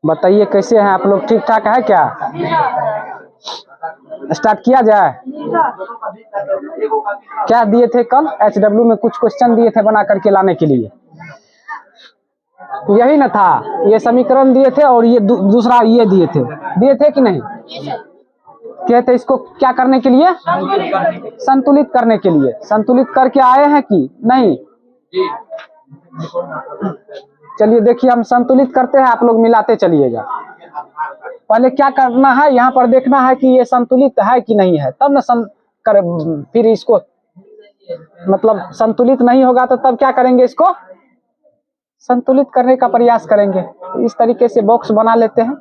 बताइए कैसे हैं आप लोग, ठीक ठाक है क्या? स्टार्ट किया जाए। क्या दिए थे कल HW में? कुछ क्वेश्चन दिए थे बना करके लाने के लिए, यही ना था? ये समीकरण दिए थे और ये दूसरा ये दिए थे कि नहीं? कहते इसको क्या करने के लिए? संतुलित करने के लिए। संतुलित करके आए हैं कि नहीं? चलिए देखिए, हम संतुलित करते हैं, आप लोग मिलाते चलिएगा। पहले क्या करना है, यहाँ पर देखना है कि ये संतुलित है कि नहीं है, तब न फिर इसको मतलब संतुलित नहीं होगा तो तब क्या करेंगे, इसको संतुलित करने का प्रयास करेंगे। तो इस तरीके से बॉक्स बना लेते हैं।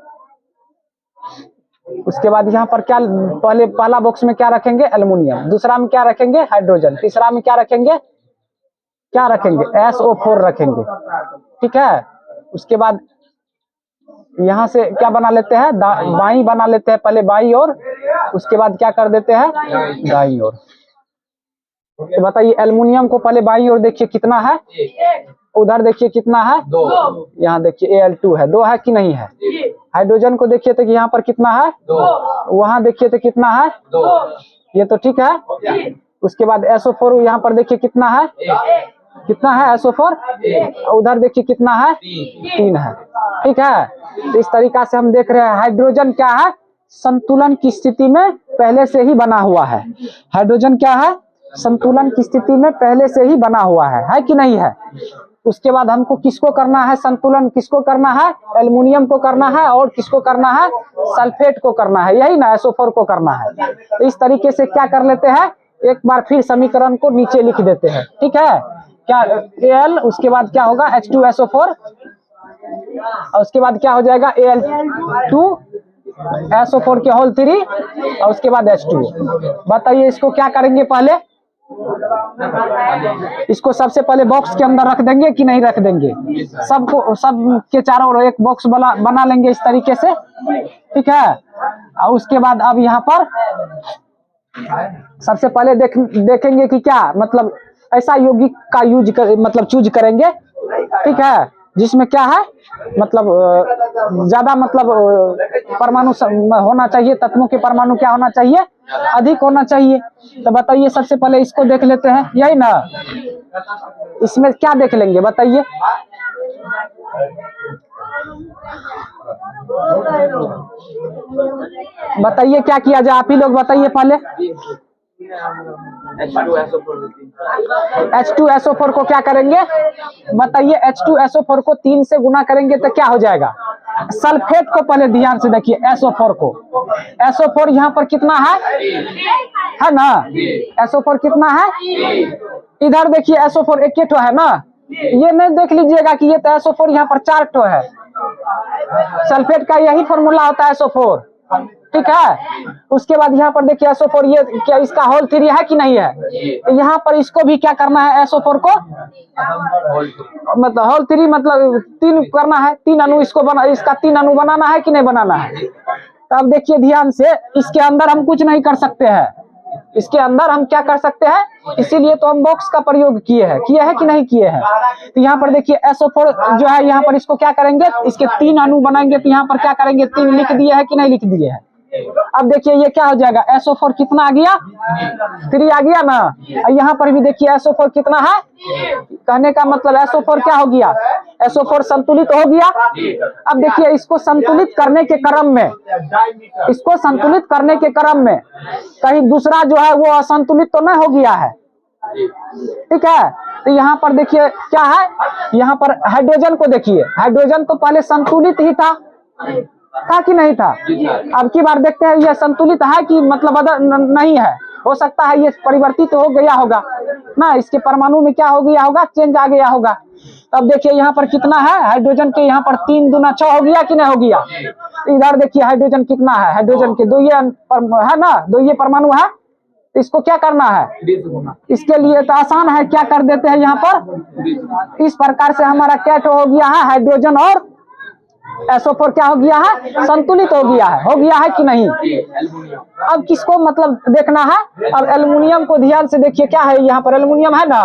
उसके बाद यहाँ पर क्या, पहला बॉक्स में क्या रखेंगे? एल्युमिनियम। दूसरा में क्या रखेंगे? हाइड्रोजन। तीसरा में क्या रखेंगे? SO4 रखेंगे। ठीक है। उसके बाद यहाँ से क्या बना लेते हैं? बाई बना लेते हैं, पहले बाई और उसके बाद क्या कर देते हैं? दाई और। तो बताइए एल्युमिनियम को पहले बाई और देखिए कितना है, उधर देखिए कितना है, 2। यहाँ देखिए Al2 है, 2 है कि नहीं है? हाइड्रोजन को देखिए तो यहाँ पर कितना है, 2। वहां देखिए तो कितना है, 2। ये तो ठीक है। उसके बाद SO4 यहाँ पर देखिए कितना है, कितना है SO4, उधर देखिए कितना है, 3 है। ठीक है। तो इस तरीका से हम देख रहे हैं हाइड्रोजन क्या है, संतुलन की स्थिति में पहले से ही बना हुआ है। हाइड्रोजन क्या है, संतुलन की स्थिति में पहले से ही बना हुआ है कि नहीं है? उसके बाद हमको किसको करना है संतुलन, किसको करना है? एल्युमिनियम को करना है और किसको करना है? सल्फेट को करना है, यही ना, SO4 को करना है। तो इस तरीके से क्या कर लेते हैं, एक बार फिर समीकरण को नीचे लिख देते हैं। ठीक है। क्या Al, उसके बाद क्या होगा H2SO4 और उसके बाद क्या हो जाएगा Al2 SO4 के होल 3 और उसके बाद H2। बताइए इसको क्या करेंगे, पहले इसको सबसे पहले बॉक्स के अंदर रख देंगे कि नहीं रख देंगे? सबको, सब के चारों ओर एक बॉक्स बना लेंगे इस तरीके से। ठीक है। और उसके बाद अब यहाँ पर सबसे पहले देखेंगे कि क्या मतलब ऐसा यौगिक का मतलब चूज करेंगे। ठीक है। जिसमें क्या है, मतलब ज्यादा मतलब परमाणु होना चाहिए, तत्वों के परमाणु क्या होना चाहिए, अधिक होना चाहिए। तो बताइए सबसे पहले इसको देख लेते हैं, यही ना? इसमें क्या देख लेंगे बताइए? बताइए क्या किया जाए, आप ही लोग बताइए पहले। H2SO4 को क्या करेंगे बताइए? H2SO4 को 3 से गुना करेंगे तो क्या हो जाएगा? सल्फेट को पहले ध्यान से देखिए, SO4 को, SO4 यहाँ पर कितना है ना? SO4 कितना है? इधर देखिए SO4 एक ठो है ना, ये नहीं देख लीजिएगा कि ये तो SO4 यहाँ पर 4 ठो है। सल्फेट का यही फॉर्मूला होता है SO4। ठीक है। उसके बाद यहाँ पर देखिए SO4, ये क्या इसका होल 3 है कि नहीं है? तो यहाँ पर इसको भी क्या करना है, SO4 को मतलब होल 3 मतलब 3 करना है, 3 अणु इसको इसका 3 अणु बनाना है कि नहीं बनाना है? तो अब देखिए ध्यान से, इसके अंदर हम कुछ नहीं कर सकते हैं, इसके अंदर हम क्या कर सकते हैं, इसीलिए तो हम बॉक्स का प्रयोग किए हैं कि नहीं किए हैं? तो यहाँ पर देखिए SO4 जो है, यहाँ पर इसको क्या करेंगे, इसके 3 अणु बनाएंगे। तो यहाँ पर क्या करेंगे, 3 लिख दिए है कि नहीं लिख दिए है? अब देखिए ये क्या हो जाएगा, SO4 कितना आ गया, 3 आ गया ना। यहाँ पर भी देखिए SO4 कितना है, कहने का मतलब SO4 क्या हो गया, SO4 संतुलित हो गया। अब देखिए इसको संतुलित करने के क्रम में, इसको संतुलित करने के क्रम में कहीं दूसरा जो है वो असंतुलित तो नहीं हो गया है। ठीक है। तो यहाँ पर देखिए क्या है, यहाँ पर हाइड्रोजन को देखिए, हाइड्रोजन तो पहले संतुलित ही था कि नहीं था? अब की बार देखते हैं ये संतुलित है कि मतलब नहीं है। हो सकता है ये परिवर्तित हो गया होगा ना, इसके परमाणु में क्या हो गया होगा, चेंज आ गया होगा। अब देखिए यहाँ पर कितना है हाइड्रोजन के, यहाँ पर 3 दूना 6 हो गया कि नहीं हो गया? इधर देखिए हाइड्रोजन कितना है, हाइड्रोजन के 2 ये है ना, 2 ये परमाणु है। इसको क्या करना है, इसके लिए तो आसान है, क्या कर देते हैं यहाँ पर, इस प्रकार से हमारा क्या हो गया है, हाइड्रोजन और SO4 क्या हो गया है, संतुलित हो गया है कि नहीं। अब किसको मतलब देखना है, अब एल्युमिनियम को ध्यान से देखिए, क्या है यहाँ पर एल्युमिनियम है ना,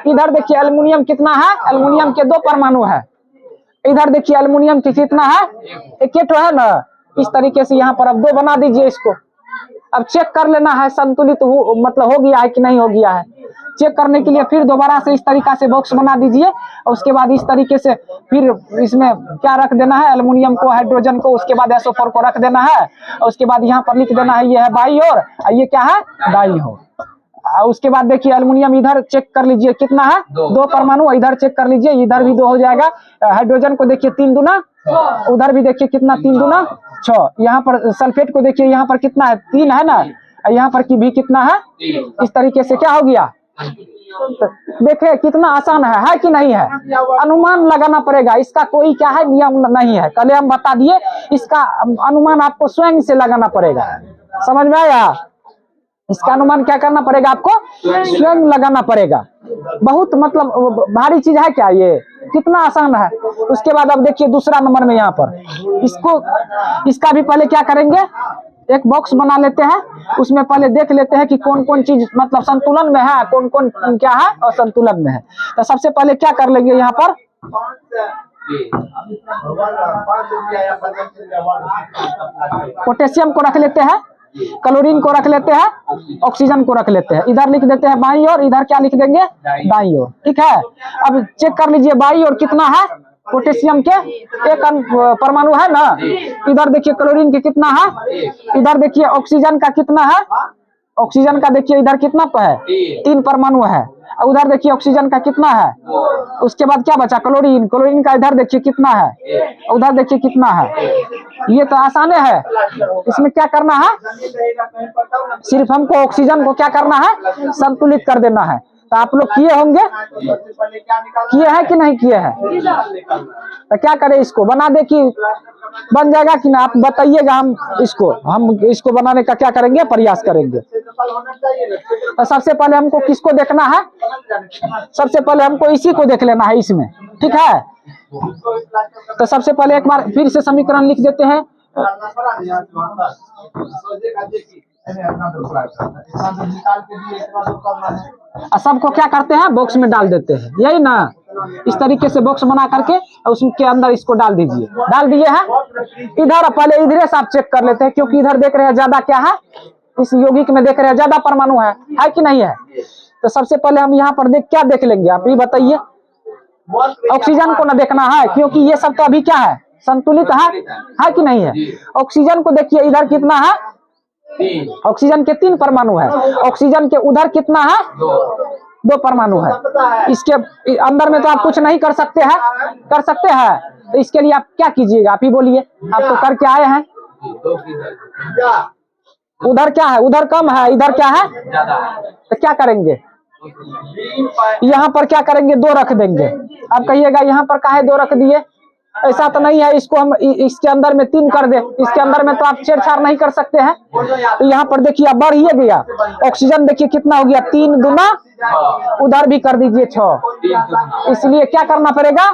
इधर देखिए एल्युमिनियम कितना है, एल्युमिनियम के 2 परमाणु है, इधर देखिए एल्युमिनियम के कितना है, एक है ना। इस तरीके से यहाँ पर अब 2 बना दीजिए इसको। अब चेक कर लेना है संतुलित मतलब हो गया है कि नहीं हो गया है। चेक करने के लिए फिर दोबारा से इस तरीका से बॉक्स बना दीजिए और उसके बाद इस तरीके से फिर इसमें क्या रख देना है, एल्युमिनियम को, हाइड्रोजन को, उसके बाद SO4 को रख देना है और उसके बाद यहाँ पर लिख देना है ये है बाई ओर और ये क्या है, दाई ओर। उसके बाद देखिए एल्युमिनियम इधर चेक कर लीजिए कितना है, 2 परमाणु, इधर चेक कर लीजिए, इधर भी 2 हो जाएगा। हाइड्रोजन को देखिए 3 दूना, उधर भी देखिए कितना 3 दूना 6। यहाँ पर सल्फेट को देखिए यहाँ पर कितना है, 3 है ना, यहाँ पर की भी कितना है। इस तरीके से क्या हो गया, देखिए कितना आसान है कि नहीं है। अनुमान लगाना पड़ेगा, इसका कोई क्या है नियम नहीं है, कल हम बता दिए, इसका अनुमान आपको स्वयं से लगाना पड़ेगा। समझ में आया, इसका अनुमान क्या करना पड़ेगा, आपको स्वयं लगाना पड़ेगा। बहुत मतलब भारी चीज है क्या ये, कितना आसान है। उसके बाद अब देखिए दूसरा नंबर में यहाँ पर इसका भी पहले क्या करेंगे, एक बॉक्स बना लेते हैं, उसमें पहले देख लेते हैं कि कौन कौन चीज मतलब संतुलन में है, कौन कौन क्या है और संतुलन में है। तो सबसे पहले क्या कर लेंगे, यहाँ पर पोटेशियम को रख लेते हैं, क्लोरीन को रख लेते हैं, ऑक्सीजन को रख लेते हैं। इधर लिख देते हैं बाई ओर, इधर क्या लिख देंगे, दाई ओर। ठीक है, अब चेक कर लीजिए बाई ओर कितना है, पोटेशियम के 1 परमाणु है ना, इधर देखिए क्लोरीन के कितना है, इधर देखिए ऑक्सीजन का कितना है, ऑक्सीजन का देखिए इधर कितना है, 3 परमाणु है, उधर देखिए ऑक्सीजन का कितना है। उसके बाद क्या बचा, क्लोरीन, क्लोरीन का इधर देखिए कितना है, उधर देखिए कितना है। ये तो आसान है, इसमें क्या करना है, सिर्फ हमको ऑक्सीजन को क्या करना है, संतुलित कर देना है। तो आप लोग किए होंगे, किए हैं कि नहीं किए हैं, तो क्या करें, इसको बना दे कि बन जाएगा कि ना, आप बताइएगा, हम इसको बनाने का क्या करेंगे, प्रयास करेंगे। तो सबसे पहले हमको किसको देखना है, सबसे पहले हमको इसी को देख लेना है इसमें। ठीक है, तो सबसे पहले एक बार फिर से समीकरण लिख देते हैं। सबको क्या करते हैं, बॉक्स में डाल देते हैं, यही ना। इस तरीके से बॉक्स बना करके उसके अंदर इसको डाल दीजिए, डाल दिए हैं। इधर पहले इधर से आप चेक कर लेते हैं, क्योंकि इधर देख रहे हैं ज्यादा क्या है, इस यौगिक में देख रहे हैं ज्यादा परमाणु है कि नहीं है। तो सबसे पहले हम यहाँ पर क्या देख लेंगे, आप ये बताइए। ऑक्सीजन को ना देखना है, क्योंकि ये सब तो अभी क्या है, संतुलित है कि नहीं है। ऑक्सीजन को देखिए इधर कितना है, ऑक्सीजन के 3 परमाणु है, ऑक्सीजन के उधर कितना है, 2 परमाणु है। इसके अंदर में तो आप कुछ नहीं कर सकते हैं, कर सकते हैं। तो इसके लिए आप क्या कीजिएगा, आप ही बोलिए, आप तो करके आए हैं। उधर क्या है, उधर कम है, इधर क्या है, तो क्या करेंगे, यहाँ पर क्या करेंगे, 2 रख देंगे। आप कहिएगा यहाँ पर काहे 2 रख दिए, ऐसा तो नहीं है, इसको हम इसके अंदर में 3 कर दे, इसके अंदर में तो आप छेड़छाड़ नहीं कर सकते हैं। तो यहाँ पर देखिए बढ़ ही गया, ऑक्सीजन देखिए कितना हो गया, 3 दूना, उधर भी कर दीजिए 6, इसलिए क्या करना पड़ेगा,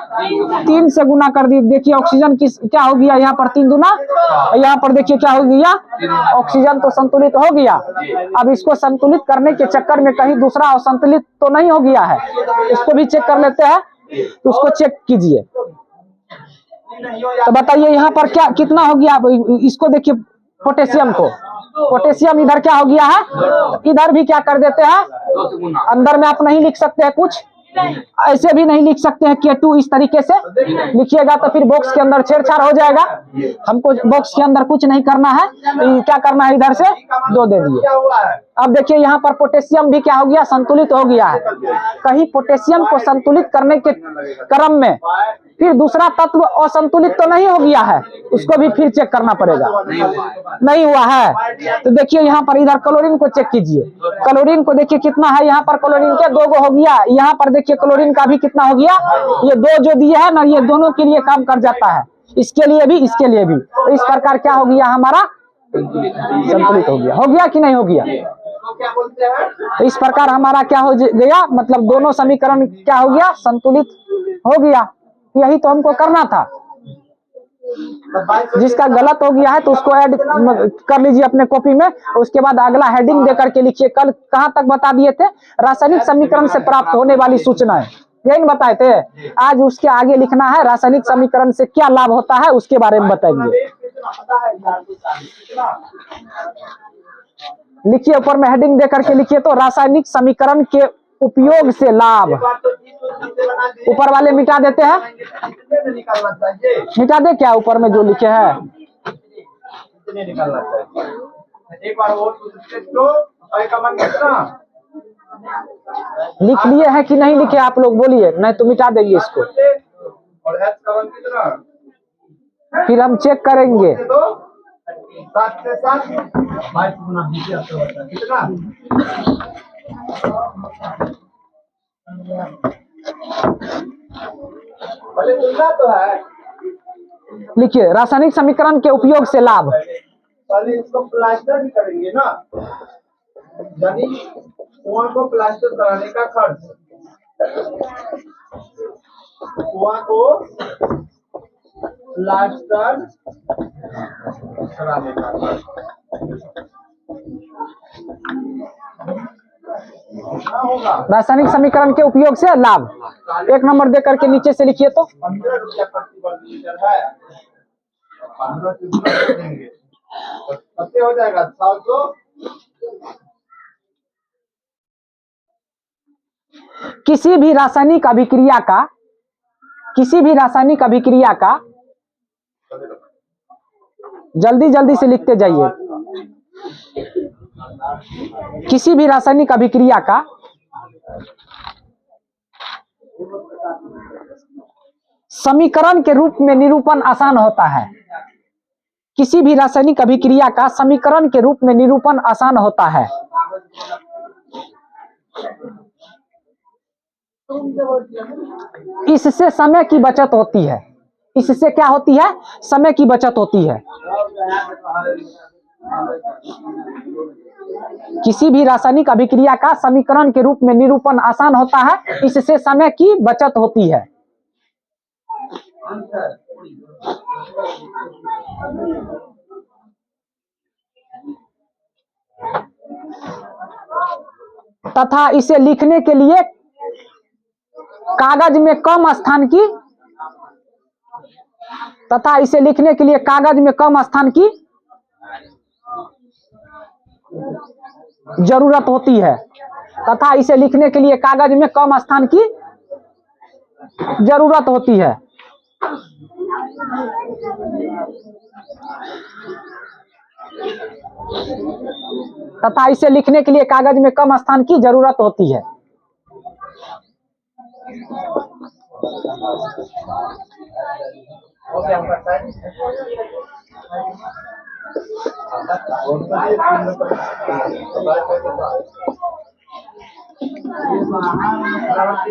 3 से गुना कर दीजिए। देखिए ऑक्सीजन क्या हो गया, यहाँ पर 3 दूना, यहाँ पर देखिए क्या हो गया, ऑक्सीजन तो संतुलित हो गया। अब इसको संतुलित करने के चक्कर में कहीं दूसरा असंतुलित तो नहीं हो गया है, इसको भी चेक कर लेते हैं। तो उसको चेक कीजिए, तो बताइए यहाँ पर क्या कितना हो गया। इसको देखिए पोटेशियम को, पोटेशियम इधर क्या हो गया है, इधर भी क्या कर देते हैं, अंदर में आप नहीं लिख सकते हैं कुछ, ऐसे भी नहीं लिख सकते हैं K2, इस तरीके से लिखिएगा तो फिर बॉक्स के अंदर छेड़छाड़ हो जाएगा। हमको बॉक्स के अंदर कुछ नहीं करना है, क्या करना है, इधर से 2 दे दिए। अब देखिए यहाँ पर पोटेशियम भी क्या हो गया, संतुलित हो गया है। कहीं पोटेशियम को संतुलित करने के क्रम में फिर दूसरा तत्व असंतुलित तो नहीं हो गया है, उसको भी फिर चेक करना पड़ेगा, नहीं हुआ है। तो देखिए यहाँ पर इधर क्लोरीन को चेक कीजिए, क्लोरीन को देखिए कितना है, यहाँ पर क्लोरीन के 2 हो गया, यहाँ पर देखिए क्लोरीन का भी कितना हो गया, ये 2 जो दिए है ना, ये दोनों के लिए काम कर जाता है, इसके लिए भी इसके लिए भी। तो इस प्रकार क्या हो गया, हमारा संतुलित हो गया कि नहीं हो गया। तो इस प्रकार हमारा क्या हो गया, मतलब दोनों समीकरण क्या हो गया, संतुलित हो गया। यही तो हमको करना था। जिसका गलत हो गया है तो उसको ऐड कर लीजिए अपने कॉपी में। उसके बाद अगला हेडिंग दे करके लिखिए। कल कहां तक बता दिए थे? रासायनिक समीकरण से प्राप्त होने वाली सूचनाएं, यही बताए थे। आज उसके आगे लिखना है रासायनिक समीकरण से क्या लाभ होता है, उसके बारे में बताएंगे। लिखिए, ऊपर में हेडिंग दे करके लिखिए तो रासायनिक समीकरण के उपयोग से लाभ। ऊपर वाले मिटा देते हैं, मिटा दे क्या ऊपर में जो लिखे हैं? लिख लिए हैं कि नहीं लिखे आप लोग बोलिए, नहीं तो मिटा देंगे इसको, फिर हम चेक करेंगे। लिखिए, रासायनिक समीकरण के उपयोग से लाभ। पहले इसको प्लास्टर भी करेंगे ना, यानी कुआं को प्लास्टर कराने का खर्च, कुआं को प्लास्टर कराने का खर्च होगा। रासायनिक समीकरण के उपयोग से लाभ 1 नंबर दे करके नीचे से लिखिए तो 15 रुपया प्रति वर्ग मीटर है, 15 रुपया देंगे तो कितने हो जाएगा? 700। किसी भी रासायनिक अभिक्रिया का जल्दी जल्दी से लिखते जाइए। किसी भी रासायनिक अभिक्रिया का समीकरण के रूप में निरूपण आसान होता है। किसी भी रासायनिक अभिक्रिया का समीकरण के रूप में निरूपण आसान होता है। इससे समय की बचत होती है। इससे क्या होती है? समय की बचत होती है। किसी भी रासायनिक अभिक्रिया का समीकरण के रूप में निरूपण आसान होता है, इससे समय की बचत होती है। तथा इसे लिखने के लिए कागज में कम स्थान की जरूरत होती है। तथा इसे लिखने के लिए कागज में कम स्थान की जरूरत होती है। तथा इसे लिखने के लिए कागज में कम स्थान की जरूरत होती है।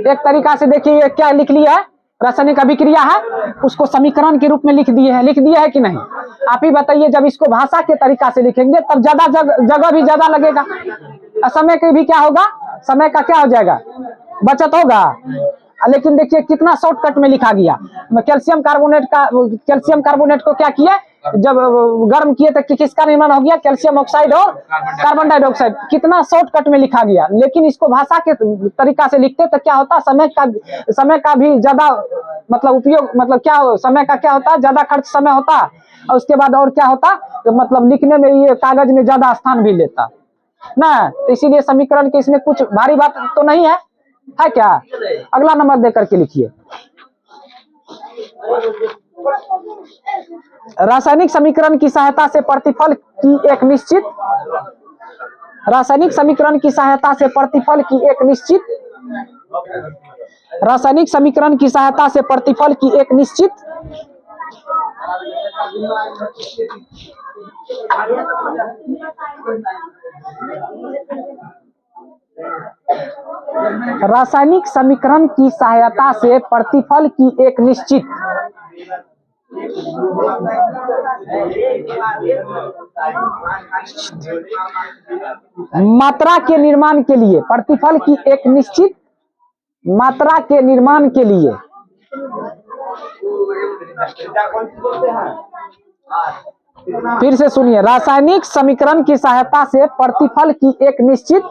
एक तरीका से देखिए क्या लिख लिया है, रासायनिक अभिक्रिया है, उसको समीकरण के रूप में लिख दिए है कि नहीं? आप ही बताइए। जब इसको भाषा के तरीका से लिखेंगे तब ज्यादा जगह भी ज्यादा लगेगा, समय के भी क्या होगा, समय का क्या हो जाएगा, बचत होगा। लेकिन देखिए कितना शॉर्टकट में लिखा गया। कैल्शियम कार्बोनेट को क्या किया, जब गर्म किए तो किसका निर्माण हो गया, कैल्शियम ऑक्साइड और कार्बन डाइऑक्साइड। कितना शॉर्टकट में लिखा गया। लेकिन इसको भाषा के तरीका से लिखते तो क्या होता, समय का भी ज्यादा मतलब उपयोग, मतलब क्या समय का क्या होता, ज्यादा खर्च समय होता। और उसके बाद और क्या होता, मतलब लिखने में ये कागज में ज्यादा स्थान भी लेता ना। तो इसीलिए समीकरण के इसमें कुछ भारी बात तो नहीं है क्या? अगला नंबर दे करके लिखिए। रासायनिक समीकरण की सहायता से प्रतिफल की एक निश्चित रासायनिक समीकरण की सहायता से प्रतिफल की एक निश्चित रासायनिक समीकरण की सहायता से प्रतिफल की एक निश्चित मात्रा के निर्माण के लिए, प्रतिफल की एक निश्चित मात्रा के निर्माण के लिए क्या कौन सी बोलते हैं? फिर से सुनिए, रासायनिक समीकरण की सहायता से प्रतिफल की एक निश्चित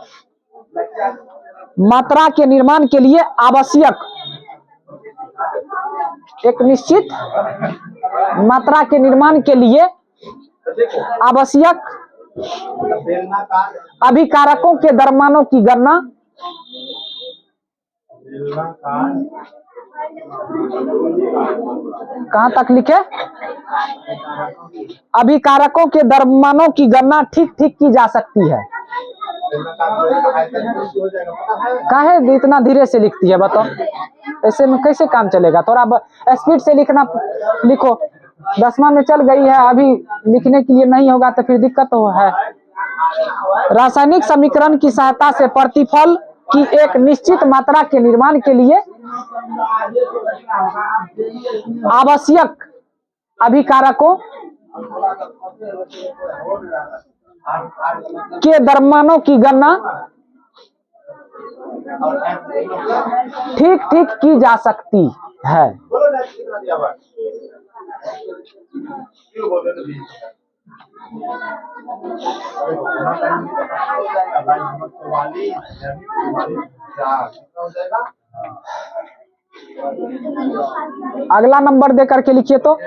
मात्रा के निर्माण के लिए आवश्यक एक निश्चित मात्रा के निर्माण के लिए आवश्यक बेलनाकार अभिकारकों के द्रव्यमानों की गणना कहां तक लिखे? अभिकारकों के द्रव्यमानों की गणना ठीक ठीक की जा सकती है। काहे इतना धीरे से लिखती है बताओ? ऐसे में कैसे काम चलेगा? थोड़ा स्पीड से लिखना, लिखो। 10वां में चल गई है, अभी लिखने के लिए नहीं होगा तो फिर दिक्कत है। रासायनिक समीकरण की सहायता से प्रतिफल की एक निश्चित मात्रा के निर्माण के लिए आवश्यक अभिकारकों के द्रव्यमानों की गणना ठीक ठीक की जा सकती है। अगला नंबर दे करके लिखिए तो,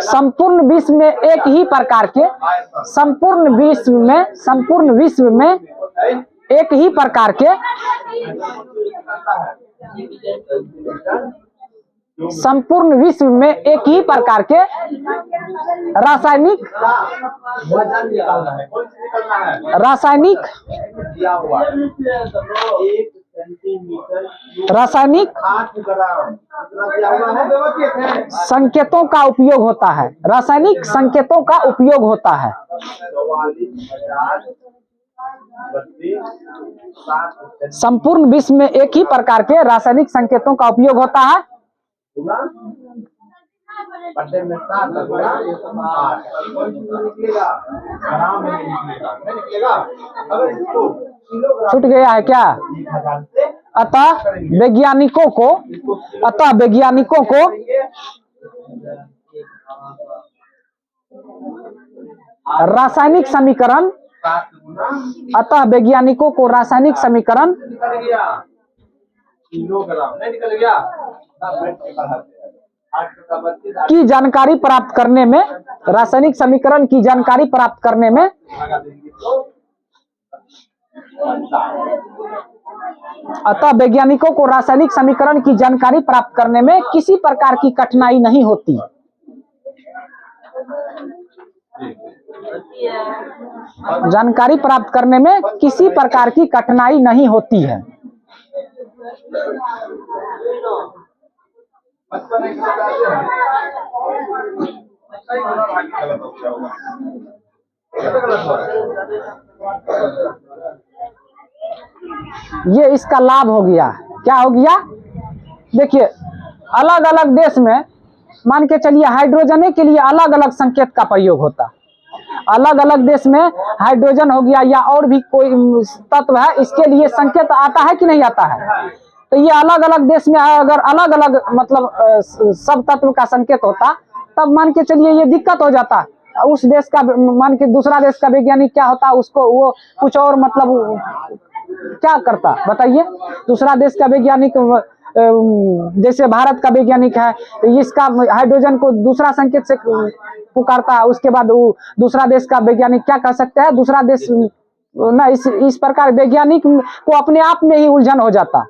संपूर्ण विश्व में एक ही प्रकार के संपूर्ण विश्व में एक ही प्रकार के संपूर्ण विश्व में एक ही प्रकार के रासायनिक संकेतों का उपयोग होता है। रासायनिक संकेतों का उपयोग होता है। संपूर्ण विश्व में एक ही प्रकार के रासायनिक संकेतों का उपयोग होता है। छूट गया है क्या? अतः वैज्ञानिकों को रासायनिक समीकरण की जानकारी प्राप्त करने में, रासायनिक समीकरण की जानकारी प्राप्त करने में अतः वैज्ञानिकों को रासायनिक समीकरण की जानकारी प्राप्त करने में किसी प्रकार की कठिनाई नहीं होती। जानकारी प्राप्त करने में किसी प्रकार की कठिनाई नहीं होती है। ये इसका लाभ हो गया। क्या हो गया? देखिए, अलग अलग देश में मान के चलिए हाइड्रोजन के लिए अलग अलग संकेत का प्रयोग होता है। अलग अलग देश में हाइड्रोजन हो गया या और भी कोई तत्व है, इसके लिए संकेत आता है कि नहीं आता है? तो ये अलग अलग देश में अगर अलग अलग मतलब सब तत्व का संकेत होता, तब मान के चलिए ये दिक्कत हो जाता। उस देश का मान के दूसरा देश का वैज्ञानिक क्या होता, उसको वो कुछ और मतलब क्या करता बताइए? दूसरा देश का वैज्ञानिक जैसे भारत का वैज्ञानिक है, इसका हाइड्रोजन को दूसरा संकेत से पुकारता है, उसके बाद वो दूसरा देश का वैज्ञानिक क्या कर सकता है? दूसरा देश ना इस प्रकार वैज्ञानिक को अपने आप में ही उलझन हो जाता,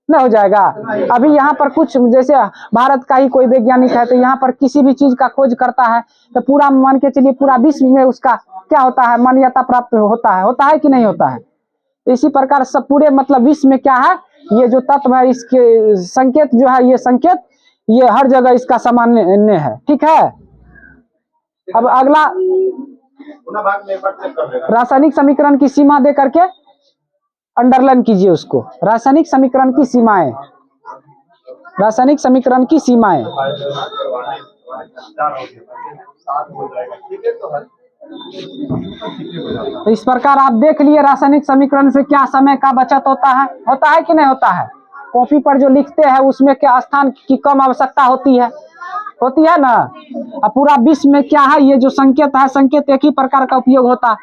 न हो जाएगा। अभी यहाँ पर कुछ जैसे भारत का ही कोई वैज्ञानिक है, तो यहाँ पर किसी भी चीज का खोज करता है तो पूरा मान के चलिए पूरा विश्व में उसका क्या होता है? मान्यता प्राप्त होता है कि नहीं होता है? तो इसी प्रकार सब पूरे मतलब विश्व में क्या है, ये जो तत्व है इसके संकेत जो है, ये संकेत ये हर जगह इसका सामान्य है। ठीक है। अब अगला रासायनिक समीकरण की सीमा दे करके अंडरलाइन कीजिए उसको। रासायनिक समीकरण की सीमाएं, रासायनिक समीकरण की सीमाएं। तो इस प्रकार आप देख लिए रासायनिक समीकरण से क्या समय का बचत होता है कि नहीं होता है? कॉपी पर जो लिखते हैं उसमें क्या स्थान की कम आवश्यकता होती है ना। अब पूरा विश्व में क्या है, ये जो संकेत है, संकेत एक ही प्रकार का उपयोग होता है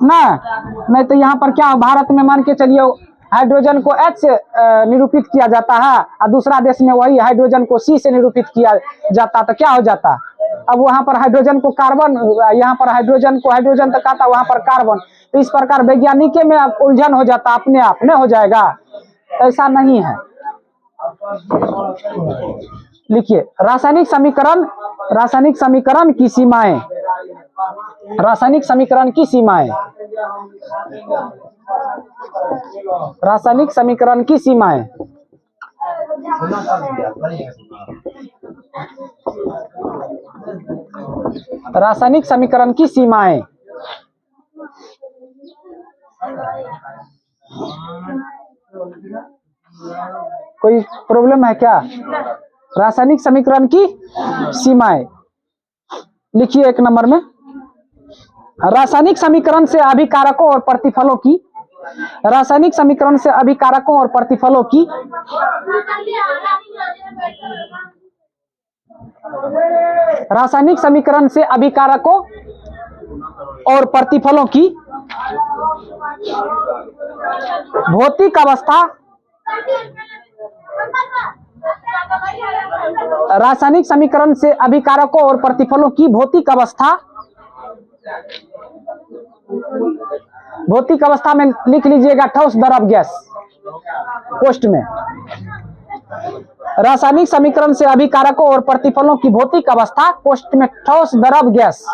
ना। नहीं तो यहाँ पर क्या भारत में मान के चलिए हाइड्रोजन को H से निरूपित किया जाता है और दूसरा देश में वही हाइड्रोजन को C से निरूपित किया जाता, तो क्या हो जाता। अब वहां पर हाइड्रोजन को कार्बन, यहाँ पर हाइड्रोजन को हाइड्रोजन तक आता, वहां पर कार्बन। तो इस प्रकार वैज्ञानिक में उलझन हो जाता, अपने आप नहीं हो जाएगा, ऐसा नहीं है। लिखिए रासायनिक समीकरण की सीमाएं। रासायनिक समीकरण की सीमाएं। रासायनिक समीकरण की सीमाएं। रासायनिक समीकरण की सीमाएं। कोई प्रॉब्लम है क्या? रासायनिक समीकरण की सीमाएं लिखिए 1 नंबर में। रासायनिक समीकरण से अभिकारकों और प्रतिफलों की, रासायनिक समीकरण से अभिकारकों और प्रतिफलों की, रासायनिक समीकरण से अभिकारकों और प्रतिफलों की भौतिक अवस्था, रासायनिक समीकरण से अभिकारकों और प्रतिफलों की भौतिक अवस्था, भौतिक अवस्था में लिख लीजिएगा ठोस द्रव गैस कोष्ठ में। रासायनिक समीकरण से अभिकारकों और प्रतिफलों की भौतिक अवस्था कोष्ठ में ठोस द्रव गैस,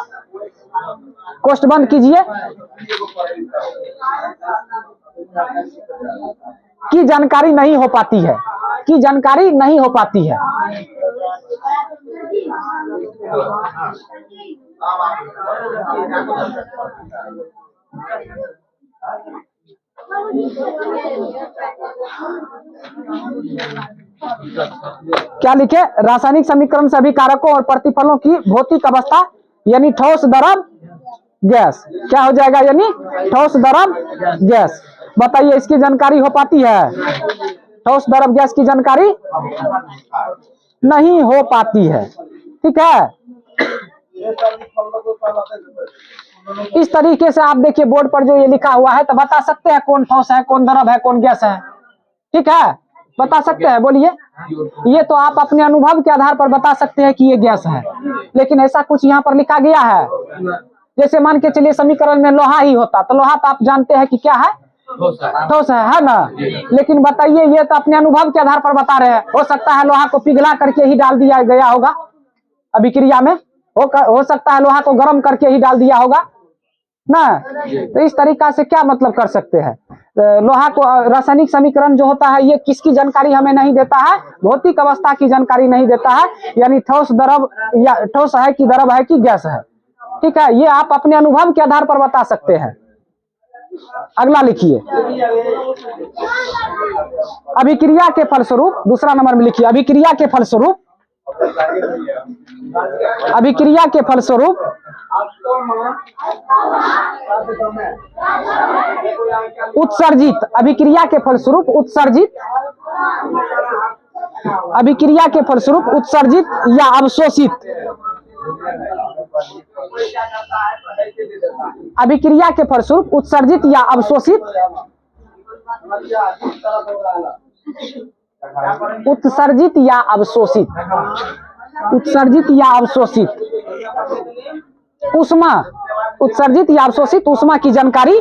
कोष्ठ बंद कीजिए, की जानकारी नहीं हो पाती है, की जानकारी नहीं हो पाती है। क्या लिखे? रासायनिक समीकरण से अभिकारकों और प्रतिफलों की भौतिक अवस्था यानी ठोस द्रव गैस, क्या हो जाएगा? यानी ठोस द्रव गैस। बताइए इसकी जानकारी हो पाती है? ठोस द्रव गैस की जानकारी नहीं हो पाती है। ठीक है, इस तरीके से आप देखिए बोर्ड पर जो ये लिखा हुआ है तो बता सकते हैं कौन ठोस है, कौन द्रव है, कौन गैस है। ठीक है, बता सकते हैं, बोलिए। ये तो आप अपने अनुभव के आधार पर बता सकते हैं कि ये गैस है, लेकिन ऐसा कुछ यहाँ पर लिखा गया है। जैसे मान के चलिए समीकरण में लोहा ही होता तो लोहा तो आप जानते हैं कि क्या है, ठोस है ना। लेकिन बताइए ये तो अपने अनुभव के आधार पर बता रहे हैं, हो सकता है लोहा को पिघला करके ही डाल दिया गया होगा अभिक्रिया में, हो सकता है लोहा को गर्म करके ही डाल दिया होगा ना। तो इस तरीका से क्या मतलब कर सकते हैं, लोहा को रासायनिक समीकरण जो होता है ये किसकी जानकारी हमें नहीं देता है, भौतिक अवस्था की जानकारी नहीं देता है, यानी ठोस द्रव या ठोस है कि द्रव है कि गैस है। ठीक है, ये आप अपने अनुभव के आधार पर बता सकते हैं। अगला लिखिए अभिक्रिया के फलस्वरूप, दूसरा नंबर में लिखिए अभिक्रिया के फलस्वरूप, अभिक्रिया के फलस्वरूप उत्सर्जित, अभिक्रिया के फलस्वरूप उत्सर्जित, अभिक्रिया के फलस्वरूप उत्सर्जित या अवशोषित, अभिक्रिया के फलस्वरूप उत्सर्जित या अवशोषित, उत्सर्जित या अवशोषित, उत्सर्जित या अवशोषित ऊष्मा, उत्सर्जित या अवशोषित ऊष्मा की जानकारी,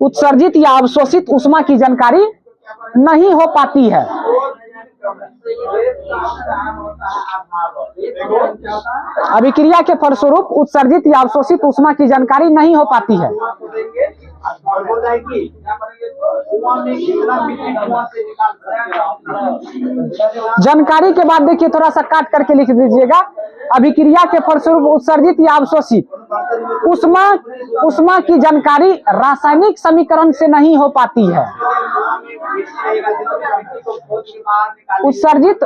उत्सर्जित या अवशोषित ऊष्मा की जानकारी नहीं हो पाती है। अभिक्रिया के फलस्वरूप उत्सर्जित या अवशोषित ऊष्मा की जानकारी नहीं हो पाती है। जानकारी के बाद देखिए थोड़ा सा काट करके लिख दीजिएगा, अभिक्रिया के फलस्वरूप उत्सर्जित या अवशोषित ऊष्मा की जानकारी रासायनिक समीकरण से नहीं हो पाती है। उत्सर्जित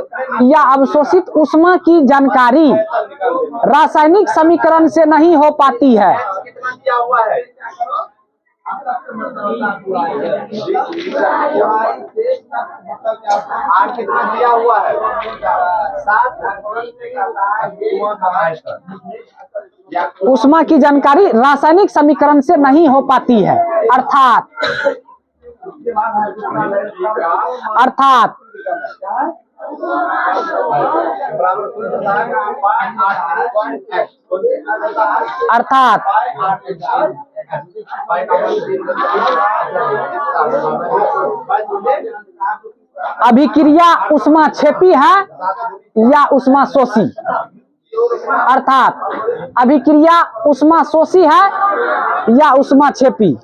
या अवशोषित ऊष्मा की जानकारी रासायनिक समीकरण से नहीं हो पाती है। आठ कितना दिया हुआ है 7। ऊष्मा की जानकारी रासायनिक समीकरण से नहीं हो पाती है। अर्थात अभिक्रिया ऊष्मा छेपी है या ऊष्मा शोषी। अर्थात अभिक्रिया ऊष्मा शोषी है या ऊष्मा छेपी।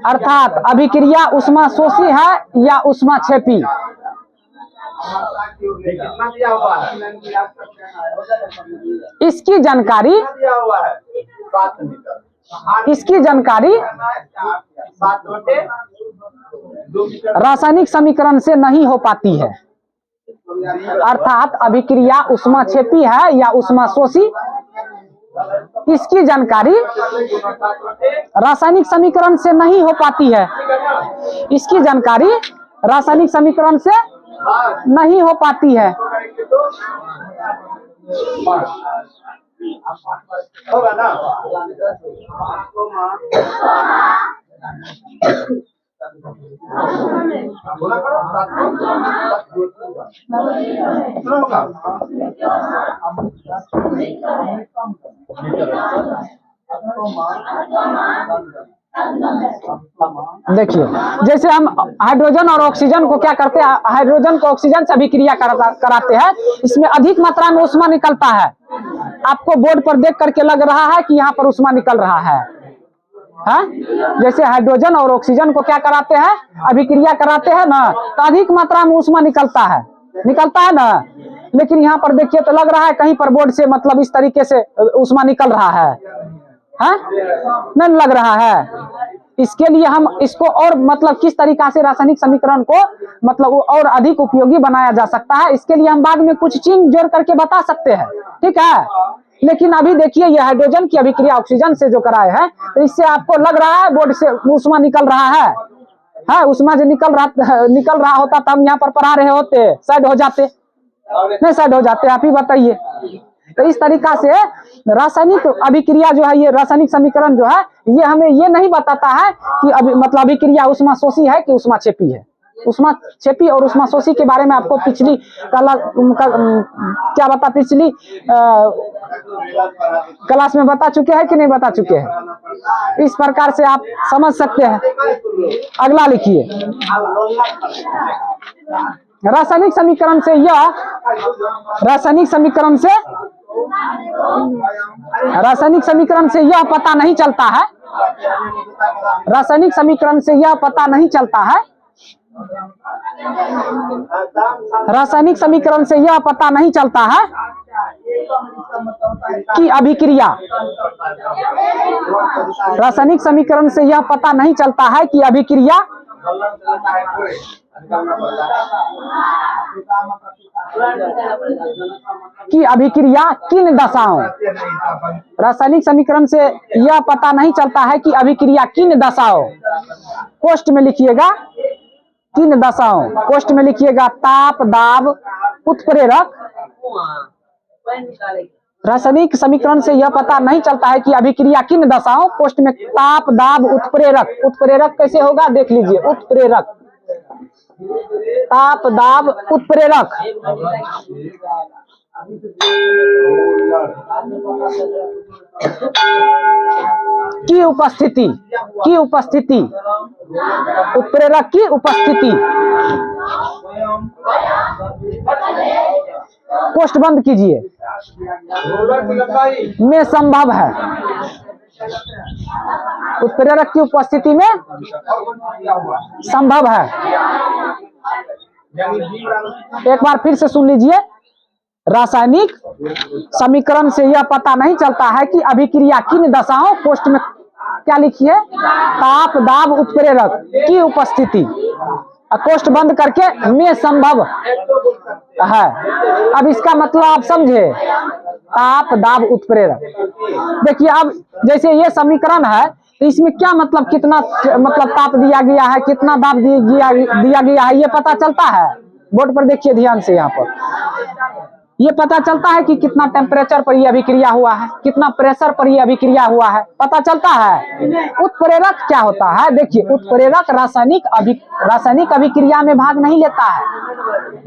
अर्थात अभिक्रिया ऊष्मा शोषी है या ऊष्मा छेपी। कितना दिया हुआ है इसकी जानकारी दिया हुआ है 7 मीटर। इसकी जानकारी 7/2 मीटर। रासायनिक समीकरण से नहीं हो पाती है। अर्थात अभिक्रिया ऊष्मा छेपी है या ऊष्मा शोषी, इसकी जानकारी रासायनिक समीकरण से नहीं हो पाती है। इसकी जानकारी रासायनिक समीकरण से नहीं हो पाती है। होगा ना। देखिए, जैसे हम हाइड्रोजन और ऑक्सीजन को क्या करते हैं, हाइड्रोजन को ऑक्सीजन से अभिक्रिया कराते हैं, इसमें अधिक मात्रा में ऊष्मा निकलता है। आपको बोर्ड पर देख करके लग रहा है कि यहाँ पर ऊष्मा निकल रहा है। हाँ? जैसे हाइड्रोजन और ऑक्सीजन को क्या कराते हैं, अभिक्रिया कराते हैं ना, तो अधिक मात्रा में ऊष्मा निकलता है ना। लेकिन यहाँ पर देखिए तो लग रहा है कहीं पर बोर्ड से मतलब इस तरीके से ऊष्मा निकल रहा है। हाँ? नहीं लग रहा है। इसके लिए हम इसको और मतलब किस तरीका से रासायनिक समीकरण को मतलब और अधिक उपयोगी बनाया जा सकता है, इसके लिए हम बाद में कुछ चीज जोड़ करके बता सकते हैं। ठीक है, लेकिन अभी देखिए ये हाइड्रोजन की अभिक्रिया ऑक्सीजन से जो कराए हैं, तो इससे आपको लग रहा है बोर्ड से ऊष्मा निकल रहा है। हाँ, ऊष्मा जो निकल रहा होता तो हम यहाँ पर पढ़ा रहे होते, साइड हो जाते, नहीं साइड हो जाते, आप ही बताइए। तो इस तरीका से रासायनिक अभिक्रिया जो है, ये रासायनिक समीकरण जो है, ये हमें ये नहीं बताता है कि मतलब अभिक्रिया ऊष्मा शोषी है कि ऊष्मा छेपी है। ऊष्मा छेपी और ऊष्मा शोषी के बारे में आपको पिछली पिछली क्लास में बता चुके हैं कि नहीं बता चुके हैं। इस प्रकार से आप समझ सकते हैं। अगला लिखिए, रासायनिक समीकरण से यह पता नहीं चलता है। रासायनिक समीकरण से यह पता नहीं चलता है। रासायनिक समीकरण से यह पता नहीं चलता है कि अभिक्रिया, रासायनिक समीकरण से यह पता नहीं चलता है कि अभिक्रिया किन दशाओं, रासायनिक समीकरण से यह पता नहीं चलता है कि अभिक्रिया किन दशाओं, कोष्ठ में लिखिएगा किन दशाओं, कोष्ठ में लिखिएगा ताप, दाब, उत्प्रेरक। रासायनिक समीकरण से यह पता नहीं चलता है कि अभिक्रिया किन दशाओं, कोष्ठ में ताप, दाब, उत्प्रेरक। उत्प्रेरक कैसे होगा देख लीजिए, उत्प्रेरक, ताप, दाब, उत्प्रेरक की उपस्थिति, उत्प्रेरक की उपस्थिति, कोष्ठ बंद कीजिए, में संभव है। उत्प्रेरक की उपस्थिति में संभव है। एक बार फिर से सुन लीजिए, रासायनिक समीकरण से यह पता नहीं चलता है कि अभिक्रिया किन दशाओं, कोष्ठ में क्या लिखिए, ताप, दाब, उत्प्रेरक की उपस्थिति। कोष्ठ बंद करके में संभव है। अब इसका मतलब आप समझे, ताप दाब उत्प्रेरक। देखिए अब जैसे ये समीकरण है तो इसमें क्या मतलब कितना मतलब ताप दिया गया है, कितना दाब दिया गया है, ये पता चलता है। बोर्ड पर देखिए ध्यान से, यहाँ पर ये पता चलता है कि कितना टेम्परेचर पर यह अभिक्रिया हुआ है, कितना प्रेशर पर यह अभिक्रिया हुआ है, पता चलता है। उत्प्रेरक क्या होता है? देखिए उत्प्रेरक रासायनिक अभिक्रिया में भाग नहीं लेता है।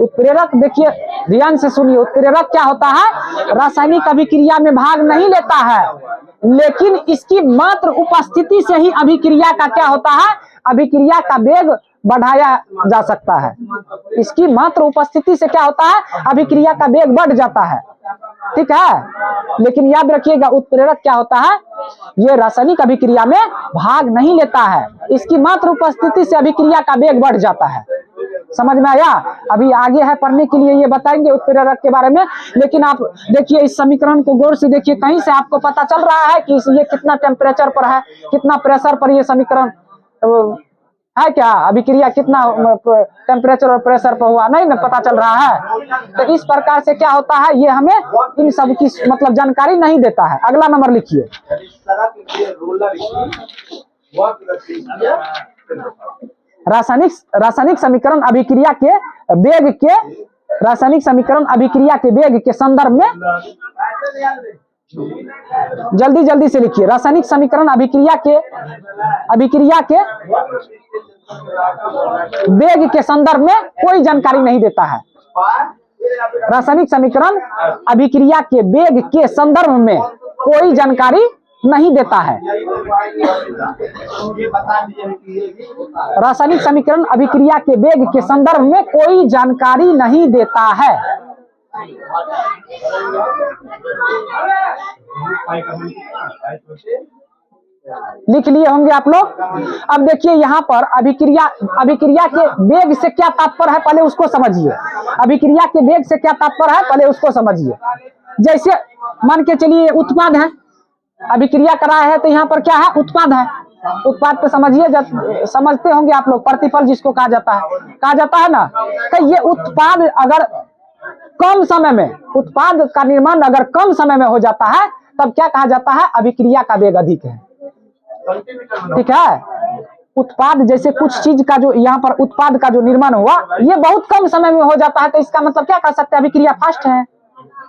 उत्प्रेरक देखिए ध्यान से सुनिए, उत्प्रेरक क्या होता है? रासायनिक अभिक्रिया में भाग नहीं लेता है, लेकिन इसकी मात्र उपस्थिति से ही अभिक्रिया का क्या होता है? अभिक्रिया का वेग बढ़ाया जा सकता है। इसकी मात्र उपस्थिति से क्या होता है? अभिक्रिया का वेग बढ़ जाता है, ठीक है। लेकिन याद रखिएगा उत्प्रेरक क्या होता है? ये रासायनिक अभिक्रिया में भाग नहीं लेता है, इसकी मात्र उपस्थिति से अभिक्रिया का वेग बढ़ जाता है। समझ में आया? अभी आगे है पढ़ने के लिए, ये बताएंगे उत्प्रेरक के बारे में। लेकिन आप देखिए इस समीकरण को गौर से देखिए, कहीं से आपको पता चल रहा है कि ये कितना टेम्परेचर पर है, कितना प्रेशर पर ये समीकरण है क्या? अभिक्रिया कितना टेम्परेचर और प्रेशर पर हुआ, नहीं ना पता चल रहा है। तो इस प्रकार से क्या होता है, ये हमें इन सब की मतलब जानकारी नहीं देता है। अगला नंबर लिखिए, रासायनिक समीकरण अभिक्रिया के वेग के रासायनिक समीकरण अभिक्रिया के वेग के संदर्भ में, जल्दी से लिखिए। रासायनिक समीकरण अभिक्रिया के वेग के संदर्भ में कोई जानकारी नहीं देता है। रासायनिक समीकरण अभिक्रिया के वेग के संदर्भ में कोई जानकारी नहीं देता है। रासायनिक समीकरण अभिक्रिया के वेग के संदर्भ में कोई जानकारी नहीं देता है। लिख लिए होंगे आप लोग। अब देखिए यहाँ पर अभिक्रिया के वेग से क्या तात्पर्य है, पहले उसको समझिए। अभिक्रिया के वेग से क्या तात्पर्य है, पहले उसको समझिए। जैसे मान के चलिए उत्पाद है, अभिक्रिया करा है तो यहाँ पर क्या है? उत्पाद है। उत्पाद तो समझिए, समझते होंगे आप लोग, प्रतिफल जिसको कहा जाता है ना। तो ये उत्पाद अगर कम समय में, उत्पाद का निर्माण अगर कम समय में हो जाता है तब क्या कहा जाता है? अभिक्रिया का वेग अधिक है, ठीक है। उत्पाद जैसे कुछ चीज का जो यहाँ पर उत्पाद का जो निर्माण हुआ, ये बहुत कम समय में हो जाता है, तो इसका मतलब क्या कह सकते हैं? अभिक्रिया फास्ट है,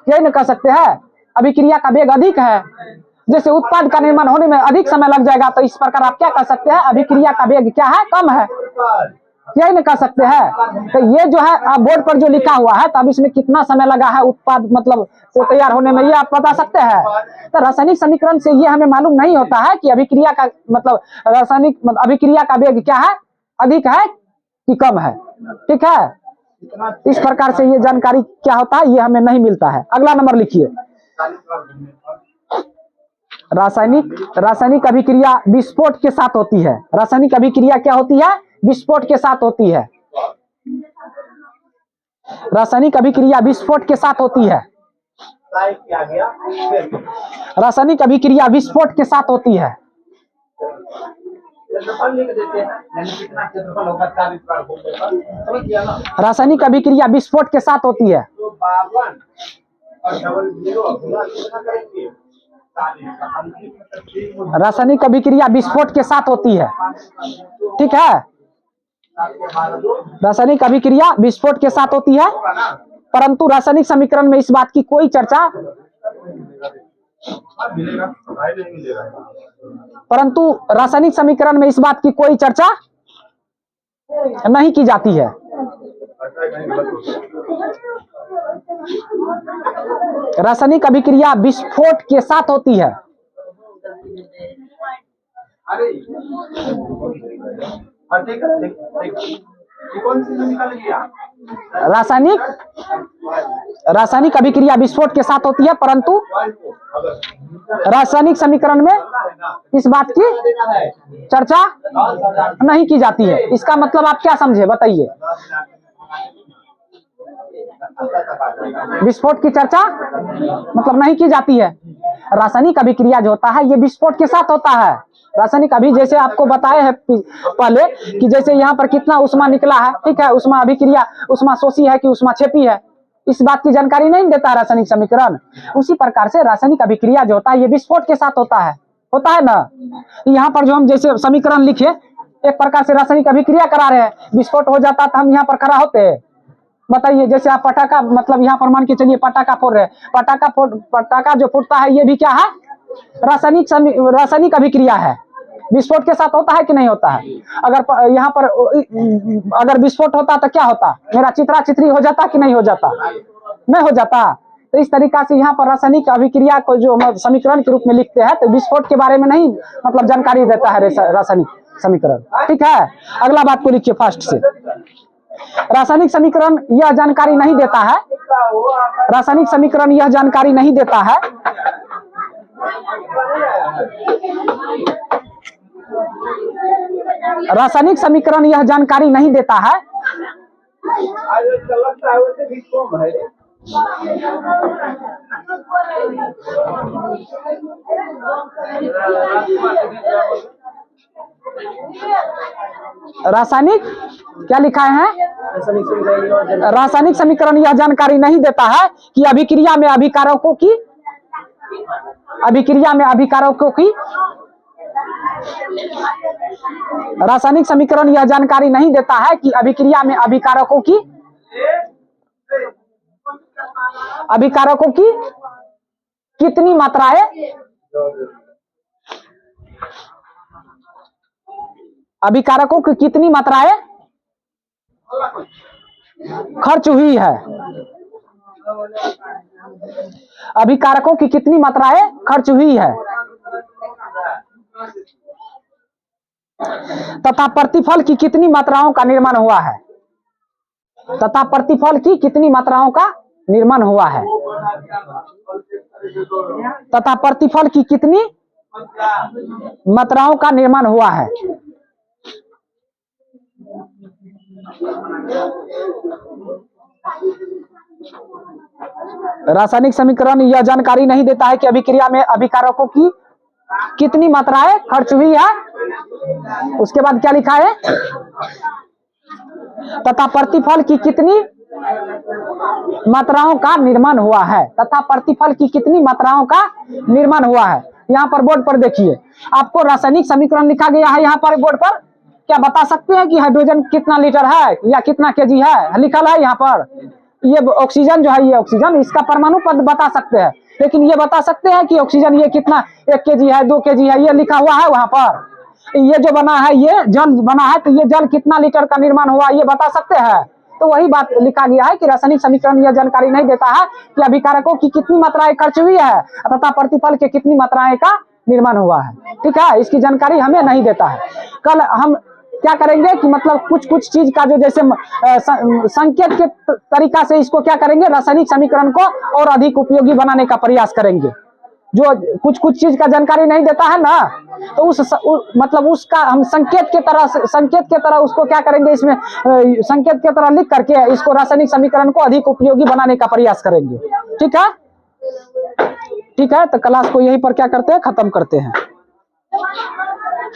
यही ना कह सकते हैं। अभिक्रिया का वेग अधिक है। जैसे उत्पाद का निर्माण होने में अधिक समय लग जाएगा, तो इस प्रकार आप क्या कह सकते हैं? अभिक्रिया का वेग क्या है? कम है, यही ना कह सकते हैं। तो ये जो है आप बोर्ड पर जो लिखा हुआ है, तब इसमें कितना समय लगा है उत्पाद मतलब वो तैयार होने में, ये आप बता सकते हैं। तो रासायनिक समीकरण से ये हमें मालूम नहीं होता है कि अभिक्रिया का मतलब रासायनिक अभिक्रिया का वेग क्या है? अधिक है कि कम है, ठीक है। इस प्रकार से ये जानकारी क्या होता है, ये हमें नहीं मिलता है। अगला नंबर लिखिए, रासायनिक अभिक्रिया विस्फोट के साथ होती है। रासायनिक अभिक्रिया क्या होती है? विस्फोट के साथ होती है। रासायनिक अभिक्रिया विस्फोट के साथ होती है। रासायनिक अभिक्रिया विस्फोट के साथ होती है। रासायनिक अभिक्रिया विस्फोट के साथ होती है। रासायनिक अभिक्रिया विस्फोट के साथ होती है, ठीक है। रासायनिक अभिक्रिया विस्फोट के साथ होती है, परंतु रासायनिक समीकरण में इस बात की कोई चर्चा रासायनिक समीकरण में इस बात की कोई चर्चा नहीं की जाती है। रासायनिक अभिक्रिया विस्फोट के साथ होती है। रासायनिक अभिक्रिया विस्फोट के साथ होती है, परंतु रासायनिक समीकरण में इस बात की चर्चा नहीं की जाती है। इसका मतलब आप क्या समझे, बताइए। विस्फोट की चर्चा मतलब नहीं की जाती है। रासायनिक अभिक्रिया जो होता है ये विस्फोट के साथ होता है। रासायनिक अभी जैसे आपको बताए हैं पहले कि जैसे यहाँ पर कितना उष्मा निकला है, ठीक है, उष्मा अभिक्रिया, उष्मा शोषी है कि उष्मा छेपी है, इस बात की जानकारी नहीं देता रासायनिक समीकरण। उसी प्रकार से रासायनिक अभिक्रिया जो होता है ये विस्फोट के साथ होता है ना। यहाँ पर जो हम जैसे समीकरण लिखे, एक प्रकार से रासायनिक अभिक्रिया करा रहे हैं, विस्फोट हो जाता तो हम यहाँ पर खड़ा होते। बताइए, जैसे आप पटाखा मतलब यहाँ पर मान के चलिए पटाखा फोड़ रहे हैं, पटाखा जो फूटता है ये भी क्या है, रासायनिक अभिक्रिया है, विस्फोट के साथ होता है कि नहीं होता है। अगर यहाँ पर अगर विस्फोट होता तो क्या होता, मेरा चित्रा चित्री हो जाता कि नहीं हो जाता, नहीं हो जाता। तो इस तरीका से यहाँ पर रासायनिक अभिक्रिया को जो हम समीकरण के रूप में लिखते हैं तो विस्फोट के बारे में नहीं मतलब जानकारी देता है रासायनिक समीकरण, ठीक है। अगला बात को लिखिए फास्ट से। रासायनिक समीकरण यह जानकारी नहीं देता है, रासायनिक समीकरण यह जानकारी नहीं देता है रासायनिक समीकरण यह जानकारी नहीं देता है रासायनिक क्या लिखा है, रासायनिक समीकरण यह जानकारी नहीं देता है कि अभिक्रिया में अभिकारकों की रासायनिक समीकरण यह जानकारी नहीं देता है कि अभिक्रिया में अभिकारकों की कितनी मात्राएं अभिकारकों की कितनी मात्राएं खर्च हुई है, अभिकारकों की कितनी मात्राएं खर्च हुई है तथा प्रतिफल की कितनी मात्राओं का निर्माण हुआ है, तथा प्रतिफल की कितनी मात्राओं का निर्माण हुआ है, तथा प्रतिफल की कितनी मात्राओं का निर्माण हुआ है। रासायनिक समीकरण यह जानकारी नहीं देता है कि अभिक्रिया में अभिकारकों की कितनी मात्राएं खर्च हुई है, उसके बाद क्या लिखा है, तथा प्रतिफल की कितनी मात्राओं का निर्माण हुआ है, तथा प्रतिफल की कितनी मात्राओं का निर्माण हुआ है। यहाँ पर बोर्ड पर देखिए आपको रासायनिक समीकरण लिखा गया है, यहाँ पर बोर्ड पर क्या बता सकते हैं कि हाइड्रोजन कितना लीटर है या कितना केजी है, लिखा है यहाँ पर। ये ऑक्सीजन जो है, ये ऑक्सीजन, इसका परमाणु पद बता सकते हैं, लेकिन ये बता सकते हैं कि ऑक्सीजन ये कितना 1 केजी है, 2 केजी है, ये लिखा हुआ है वहां पर। ये जो बना है, ये जल बना है, तो ये जल कितना लीटर का निर्माण हुआ ये बता सकते हैं। तो वही बात लिखा गया है कि रासायनिक समीकरण यह जानकारी नहीं देता है कि अभिकारकों की कितनी मात्राएं खर्च हुई है तथा प्रतिफल के कितनी मात्राएं का निर्माण हुआ है, ठीक है। इसकी जानकारी हमें नहीं देता है। कल हम क्या करेंगे कि मतलब कुछ चीज का जो जैसे संकेत के तरीका से इसको क्या करेंगे, रासायनिक समीकरण को और अधिक उपयोगी बनाने का प्रयास करेंगे। जो कुछ चीज का जानकारी नहीं देता है ना, तो मतलब उसका हम संकेत के तरह उसको क्या करेंगे, इसमें संकेत के तरह लिख करके इसको रासायनिक समीकरण को अधिक उपयोगी बनाने का प्रयास करेंगे, ठीक है। तो क्लास को यहीं पर क्या करते हैं, खत्म करते हैं।